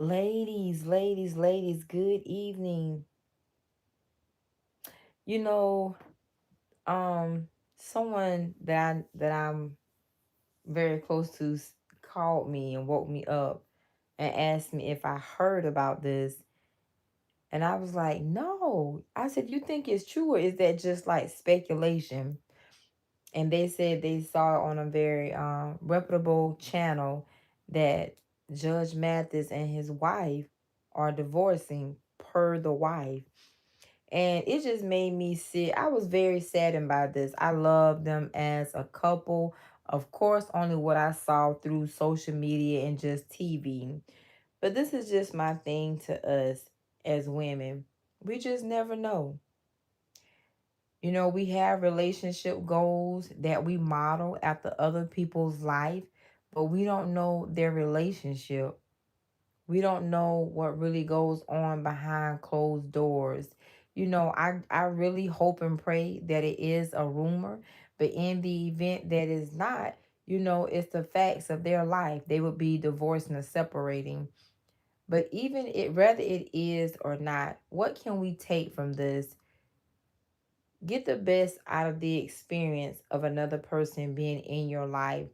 Ladies, good evening. You know, someone that I'm very close to called me and woke me up and asked me if I heard about this. And I was like, no. I said, you think it's true or is that just like speculation? And they said they saw it on a very reputable channel that Judge Mathis and his wife are divorcing per the wife. And it just made me sit. I was very saddened by this. I love them as a couple. Of course, only what I saw through social media and just TV. But this is just my thing to us as women. We just never know. We have relationship goals that we model after other people's life, but we don't know their relationship. We don't know what really goes on behind closed doors. I really hope and pray that it is a rumor, but in the event that is not, it's the facts of their life. They would be divorcing or separating. But even it, whether it is or not, what can we take from this? Get the best out of the experience of another person being in your life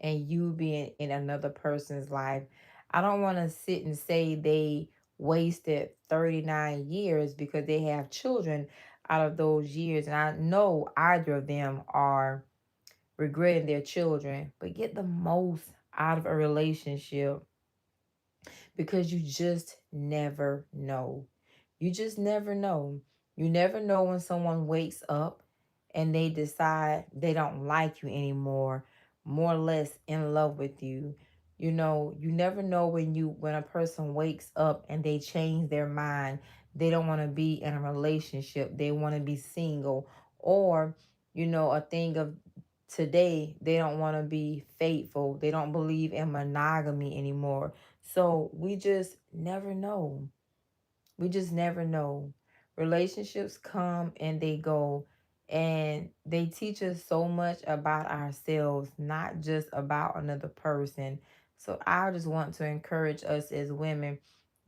and you being in another person's life. I don't want to sit and say they wasted 39 years because they have children out of those years. And I know either of them are regretting their children, but get the most out of a relationship because you just never know. You just never know. You never know when someone wakes up and they decide they don't like you anymore, more or less in love with you. You never know when a person wakes up and they change their mind. They don't want to be in a relationship. They want to be single, or a thing of today, they don't want to be faithful. They don't believe in monogamy anymore. So we just never know. We just never know. Relationships come and they go, and they teach us so much about ourselves, not just about another person. So I just want to encourage us as women,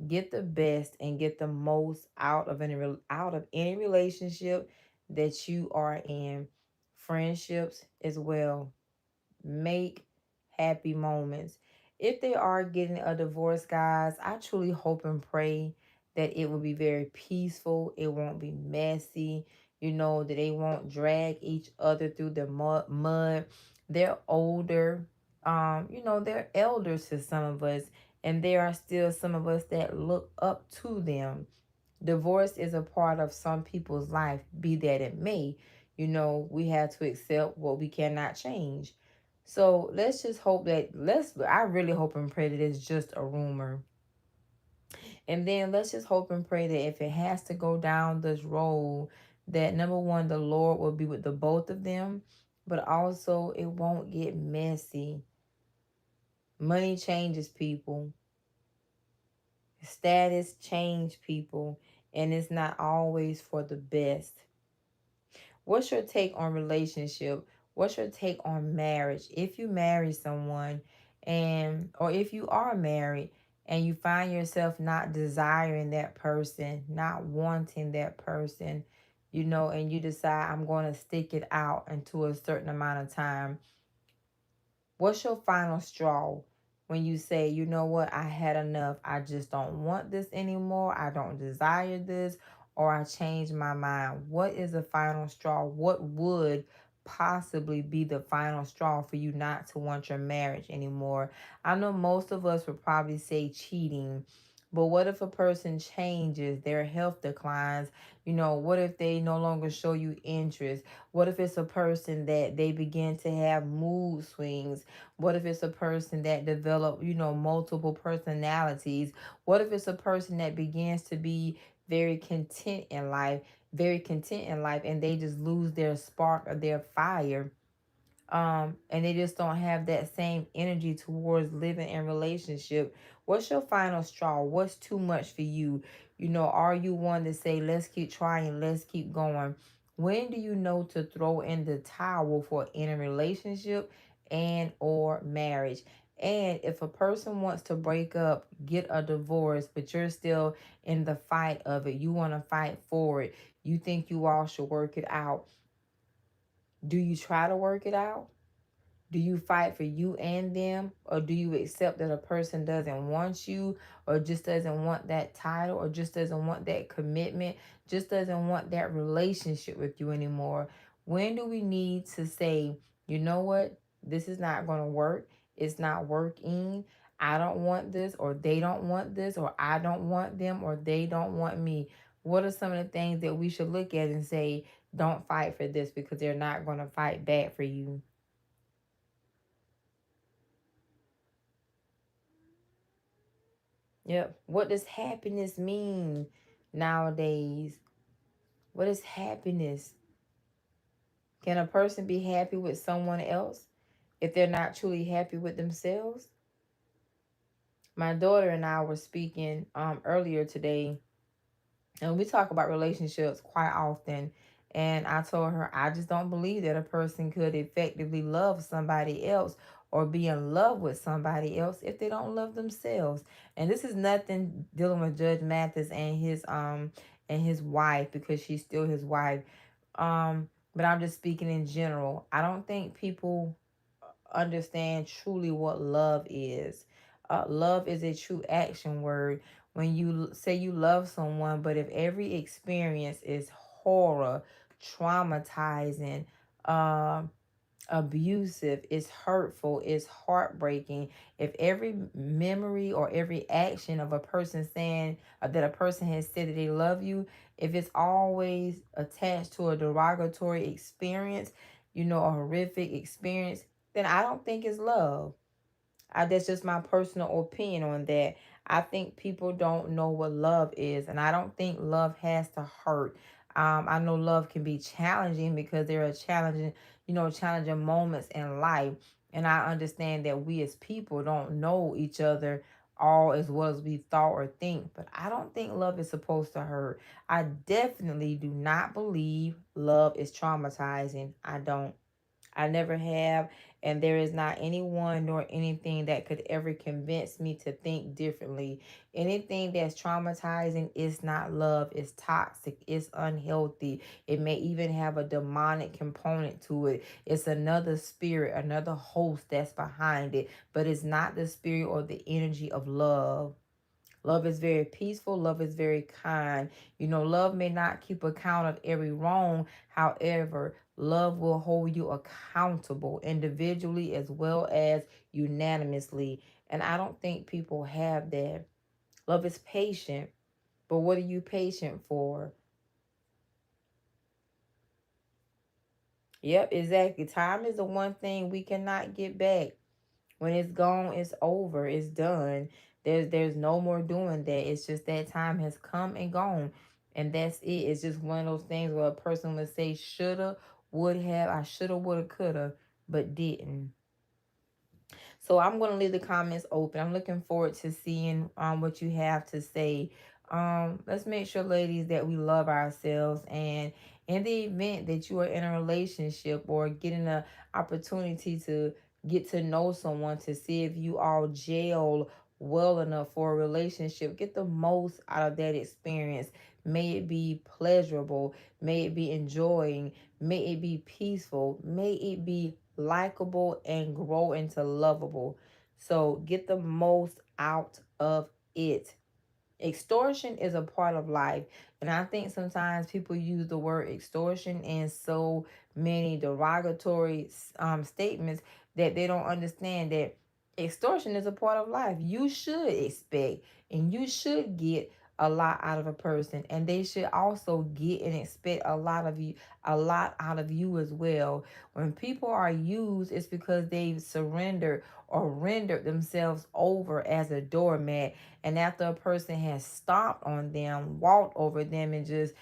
get the best and get the most out of any relationship that you are in. Friendships as well. Make happy moments. If they are getting a divorce, guys, I truly hope and pray that it will be very peaceful. It won't be messy. That they won't drag each other through the mud. They're older. They're elders to some of us, and there are still some of us that look up to them. Divorce is a part of some people's life, be that it may. We have to accept what we cannot change. So let's just hope I really hope and pray that it's just a rumor. And then let's just hope and pray that if it has to go down this road, that number one, the Lord will be with the both of them, but also it won't get messy. Money changes people, status change people, and it's not always for the best. What's your take on relationship? What's your take on marriage? If you marry someone or if you are married and you find yourself not desiring that person, not wanting that person, and you decide I'm going to stick it out into a certain amount of time, what's your final straw when you say, you know what, I had enough. I just don't want this anymore. I don't desire this, or I changed my mind. What is the final straw? What would possibly be the final straw for you not to want your marriage anymore? I know most of us would probably say cheating. But what if a person changes, their health declines? What if they no longer show you interest? What if it's a person that they begin to have mood swings? What if it's a person that develop, multiple personalities? What if it's a person that begins to be very content in life, and they just lose their spark or their fire? And they just don't have that same energy towards living in relationship. What's your final straw? What's too much for you? Are you one to say, let's keep trying, let's keep going? When do you know to throw in the towel for in a relationship and or marriage? And if a person wants to break up, get a divorce, but you're still in the fight of it, you want to fight for it, you think you all should work it out, do you try to work it out? Do you fight for you and them? Or do you accept that a person doesn't want you, or just doesn't want that title, or just doesn't want that commitment, just doesn't want that relationship with you anymore? When do we need to say, you know what, this is not going to work? It's not working. I don't want this, or they don't want this, or I don't want them, or they don't want me. What are some of the things that we should look at and say, don't fight for this because they're not going to fight back for you? Yep. What does happiness mean nowadays? What is happiness? Can a person be happy with someone else if they're not truly happy with themselves? My daughter and I were speaking earlier today, and we talk about relationships quite often. And I told her, I just don't believe that a person could effectively love somebody else or be in love with somebody else if they don't love themselves. And this is nothing dealing with Judge Mathis and his wife, because she's still his wife. But I'm just speaking in general. I don't think people understand truly what love is. Love is a true action word. When you say you love someone, but if every experience is horror, traumatizing, uh, abusive, is hurtful, is heartbreaking, if every memory or every action of a person saying that a person has said that they love you, if it's always attached to a derogatory experience, a horrific experience, then I don't think it's love. That's just my personal opinion on that. I think people don't know what love is, and I don't think love has to hurt. I know love can be challenging because there are challenging moments in life, and I understand that we as people don't know each other all as well as we thought or think. But I don't think love is supposed to hurt. I definitely do not believe love is traumatizing. I don't. I never have, and there is not anyone nor anything that could ever convince me to think differently. Anything that's traumatizing is not love, it's toxic, it's unhealthy. It may even have a demonic component to it. It's another spirit, another host that's behind it, but it's not the spirit or the energy of love. Love is very peaceful. Love is very kind. Love may not keep account of every wrong. However, love will hold you accountable individually as well as unanimously. And I don't think people have that. Love is patient. But what are you patient for? Yep, exactly. Time is the one thing we cannot get back. When it's gone, it's over. It's done. There's no more doing that. It's just that time has come and gone. And that's it. It's just one of those things where a person would say shoulda, would have, I shoulda, woulda, coulda, but didn't. So I'm going to leave the comments open. I'm looking forward to seeing what you have to say. Let's make sure, ladies, that we love ourselves. And in the event that you are in a relationship or getting an opportunity to get to know someone to see if you all gel well enough for a relationship, get the most out of that experience. May it be pleasurable, may it be enjoying, may it be peaceful, may it be likable, and grow into lovable. So get the most out of it. Extortion is a part of life. And I think sometimes people use the word extortion in so many derogatory statements that they don't understand that extortion is a part of life. You should expect and you should get a lot out of a person, and they should also get and expect a lot out of you as well. When people are used, it's because they've surrendered or rendered themselves over as a doormat, and after a person has stomped on them, walked over them, and just,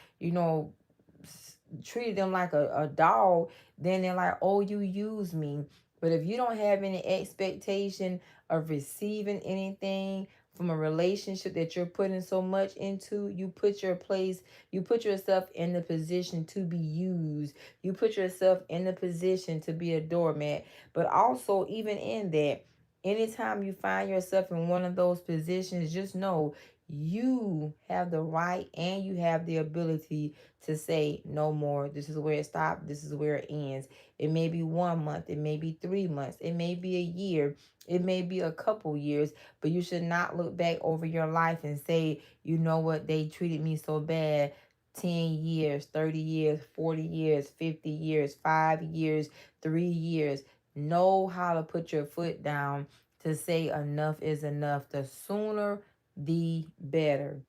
treated them like a dog, then they're like, oh, you use me. But if you don't have any expectation of receiving anything from a relationship that you're putting so much into, you put yourself in the position to be used. You put yourself in the position to be a doormat. But also, even in that, Anytime you find yourself in one of those positions, just know you have the right and you have the ability to say no more. This is where it stops. This is where it ends. It may be 1 month. It may be 3 months. It may be a year. It may be a couple years. But you should not look back over your life and say, you know what, they treated me so bad. 10 years, 30 years, 40 years, 50 years, 5 years, 3 years. Know how to put your foot down to say enough is enough. The sooner, the better.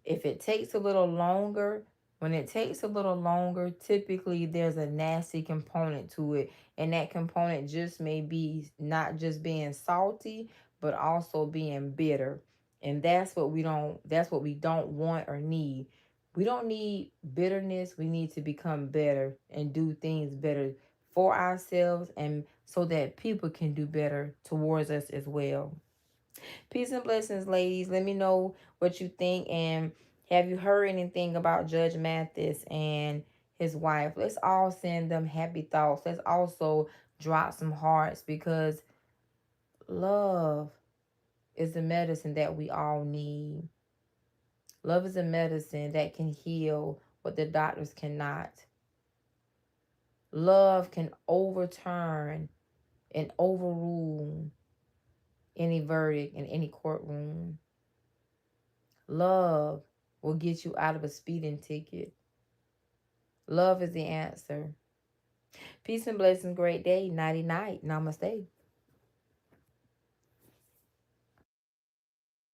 If it takes a little longer, when it takes a little longer, typically there's a nasty component to it. And that component just may be not just being salty, but also being bitter. And that's what we don't want or need. We don't need bitterness. We need to become better and do things better for ourselves and so that people can do better towards us as well. Peace and blessings, ladies. Let me know what you think. And have you heard anything about Judge Mathis and his wife? Let's all send them happy thoughts. Let's also drop some hearts because love is the medicine that we all need. Love is a medicine that can heal what the doctors cannot. Love can overturn and overrule any verdict in any courtroom. Love will get you out of a speeding ticket. Love is the answer. Peace and blessings. Great day. Nighty night. Namaste.